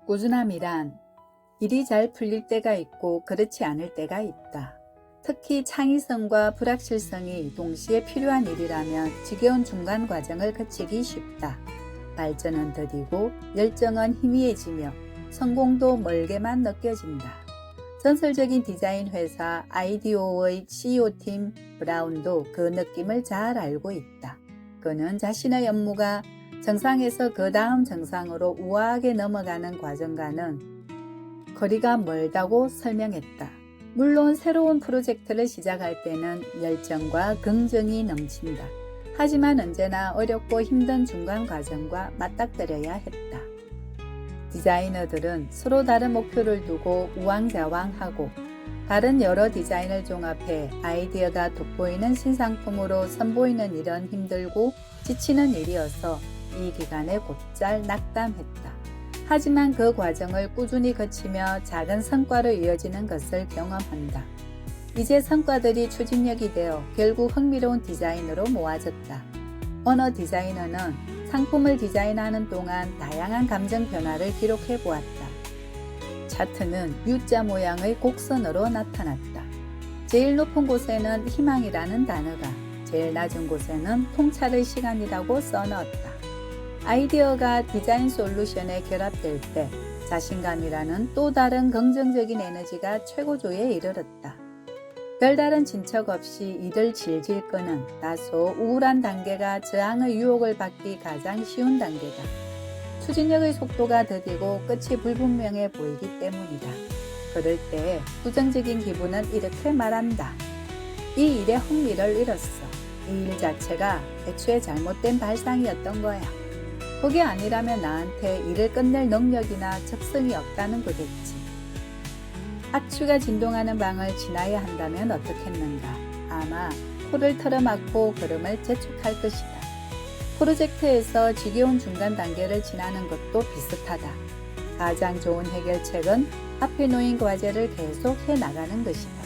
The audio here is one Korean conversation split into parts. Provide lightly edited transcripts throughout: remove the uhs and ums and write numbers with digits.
꾸준함이란 일이 잘 풀릴 때가 있고 그렇지 않을 때가 있다. 특히 창의성과 불확실성이 동시에 필요한 일이라면 지겨운 중간 과정을 거치기 쉽다. 발전은 더디고 열정은 희미해지며 성공도 멀게만 느껴진다. 전설적인 디자인 회사 아이디오의 CEO 팀 브라운도 그 느낌을 잘 알고 있다. 그는 자신의 업무가 정상에서 그 다음 정상으로 우아하게 넘어가는 과정과는 거리가 멀다고 설명했다. 물론 새로운 프로젝트를 시작할 때는 열정과 긍정이 넘친다. 하지만 언제나 어렵고 힘든 중간 과정과 맞닥뜨려야 했다. 디자이너들은 서로 다른 목표를 두고 우왕좌왕하고 다른 여러 디자인을 종합해 아이디어가 돋보이는 신상품으로 선보이는 일은 힘들고 지치는 일이어서 이 기간에 곧잘 낙담했다. 하지만 그 과정을 꾸준히 거치며 작은 성과로 이어지는 것을 경험한다. 이제 성과들이 추진력이 되어 결국 흥미로운 디자인으로 모아졌다. 어느 디자이너는 상품을 디자인하는 동안 다양한 감정 변화를 기록해 보았다. 차트는 U자 모양의 곡선으로 나타났다. 제일 높은 곳에는 희망이라는 단어가, 제일 낮은 곳에는 통찰의 시간이라고 써넣었다. 아이디어가 디자인 솔루션에 결합될 때 자신감이라는 또 다른 긍정적인 에너지가 최고조에 이르렀다. 별다른 진척 없이 일을 질질 끄는 다소 우울한 단계가 저항의 유혹을 받기 가장 쉬운 단계다. 추진력의 속도가 더디고 끝이 불분명해 보이기 때문이다. 그럴 때 부정적인 기분은 이렇게 말한다. 이 일에 흥미를 잃었어. 이 일 자체가 애초에 잘못된 발상이었던 거야. 그게 아니라면 나한테 일을 끝낼 능력이나 적성이 없다는 거겠지. 악취가 진동하는 방을 지나야 한다면 어떻겠는가? 아마 코를 털어막고 걸음을 재촉할 것이다. 프로젝트에서 지겨운 중간 단계를 지나는 것도 비슷하다. 가장 좋은 해결책은 앞에 놓인 과제를 계속 해나가는 것이다.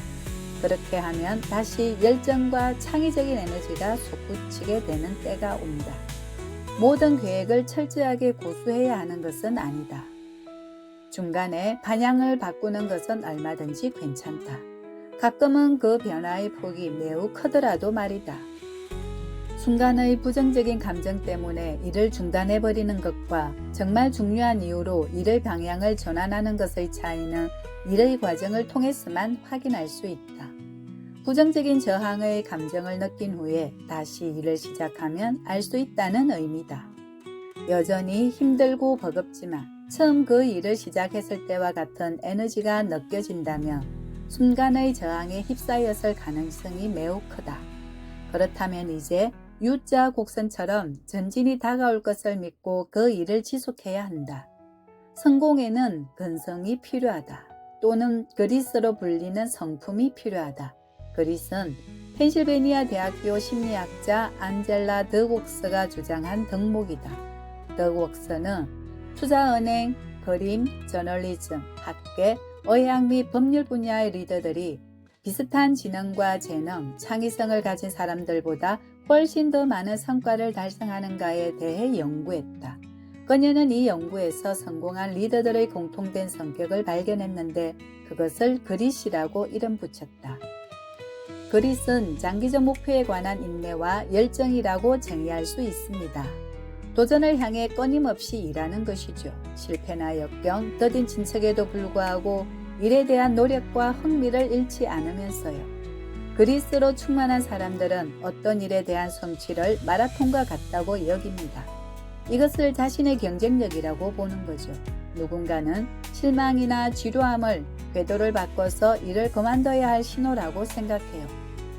그렇게 하면 다시 열정과 창의적인 에너지가 솟구치게 되는 때가 온다. 모든 계획을 철저하게 고수해야 하는 것은 아니다. 중간에 방향을 바꾸는 것은 얼마든지 괜찮다. 가끔은 그 변화의 폭이 매우 크더라도 말이다. 순간의 부정적인 감정 때문에 일을 중단해버리는 것과 정말 중요한 이유로 일의 방향을 전환하는 것의 차이는 일의 과정을 통해서만 확인할 수 있다. 부정적인 저항의 감정을 느낀 후에 다시 일을 시작하면 알 수 있다는 의미다. 여전히 힘들고 버겁지만 처음 그 일을 시작했을 때와 같은 에너지가 느껴진다면 순간의 저항에 휩싸였을 가능성이 매우 크다. 그렇다면 이제 U자 곡선처럼 전진이 다가올 것을 믿고 그 일을 지속해야 한다. 성공에는 근성이 필요하다. 또는 그리스로 불리는 성품이 필요하다. 그리스는 펜실베니아 대학교 심리학자 안젤라 더웍스가 주장한 덕목이다. 더웍스는 투자은행, 그림, 저널리즘, 학계, 의학 및 법률 분야의 리더들이 비슷한 지능과 재능, 창의성을 가진 사람들보다 훨씬 더 많은 성과를 달성하는가에 대해 연구했다. 그녀는 이 연구에서 성공한 리더들의 공통된 성격을 발견했는데 그것을 그릿이라고 이름 붙였다. 그릿은 장기적 목표에 관한 인내와 열정이라고 정의할 수 있습니다. 도전을 향해 끊임없이 일하는 것이죠. 실패나 역경, 더딘 진척에도 불구하고 일에 대한 노력과 흥미를 잃지 않으면서요. 그릿으로 충만한 사람들은 어떤 일에 대한 성취를 마라톤과 같다고 여깁니다. 이것을 자신의 경쟁력이라고 보는 거죠. 누군가는 실망이나 지루함을 궤도를 바꿔서 일을 그만둬야 할 신호라고 생각해요.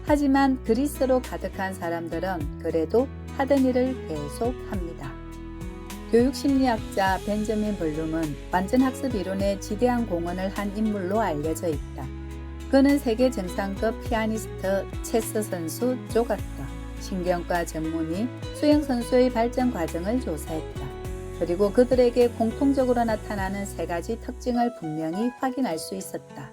하지만 그릿으로 가득한 사람들은 그래도 하던 일을 계속 합니다. 교육심리학자 벤저민 블룸은 완전학습 이론에 지대한 공헌을 한 인물로 알려져 있다. 그는 세계 정상급 피아니스트, 체스 선수, 조각가, 신경과 전문의, 수영 선수의 발전 과정을 조사했다. 그리고 그들에게 공통적으로 나타나는 세 가지 특징을 분명히 확인할 수 있었다.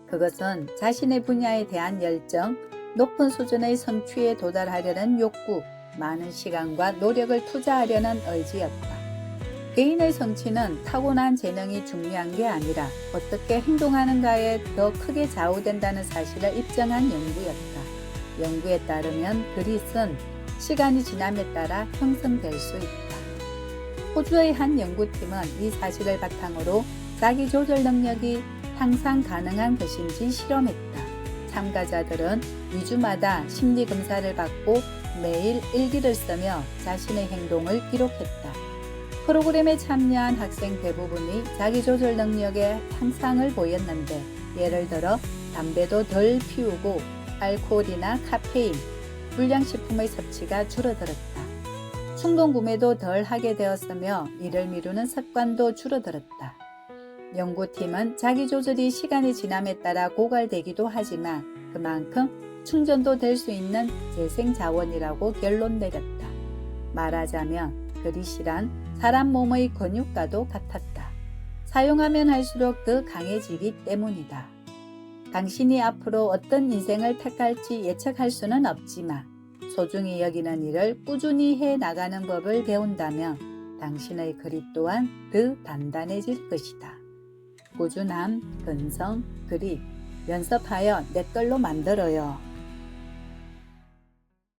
그것은 자신의 분야에 대한 열정, 높은 수준의 성취에 도달하려는 욕구, 많은 시간과 노력을 투자하려는 의지였다. 개인의 성취는 타고난 재능이 중요한 게 아니라 어떻게 행동하는가에 더 크게 좌우된다는 사실을 입증한 연구였다. 연구에 따르면 그릿은 시간이 지남에 따라 형성될 수 있다. 호주의 한 연구팀은 이 사실을 바탕으로 자기 조절 능력이 항상 가능한 것인지 실험했다. 참가자들은 2주마다 심리 검사를 받고 매일 일기를 쓰며 자신의 행동을 기록했다. 프로그램에 참여한 학생 대부분이 자기 조절 능력에 향상을 보였는데, 예를 들어 담배도 덜 피우고 알코올이나 카페인, 불량식품의 섭취가 줄어들었다. 충동 구매도 덜 하게 되었으며 일을 미루는 습관도 줄어들었다. 연구팀은 자기 조절이 시간이 지남에 따라 고갈되기도 하지만 그만큼 충전도 될 수 있는 재생 자원이라고 결론 내렸다. 말하자면 그릿이란 사람 몸의 근육과도 같았다. 사용하면 할수록 더 강해지기 때문이다. 당신이 앞으로 어떤 인생을 택할지 예측할 수는 없지만 소중히 여기는 일을 꾸준히 해 나가는 법을 배운다면 당신의 그릿 또한 더 단단해질 것이다. 꾸준함, 근성, 그릿, 연습하여 내 걸로 만들어요.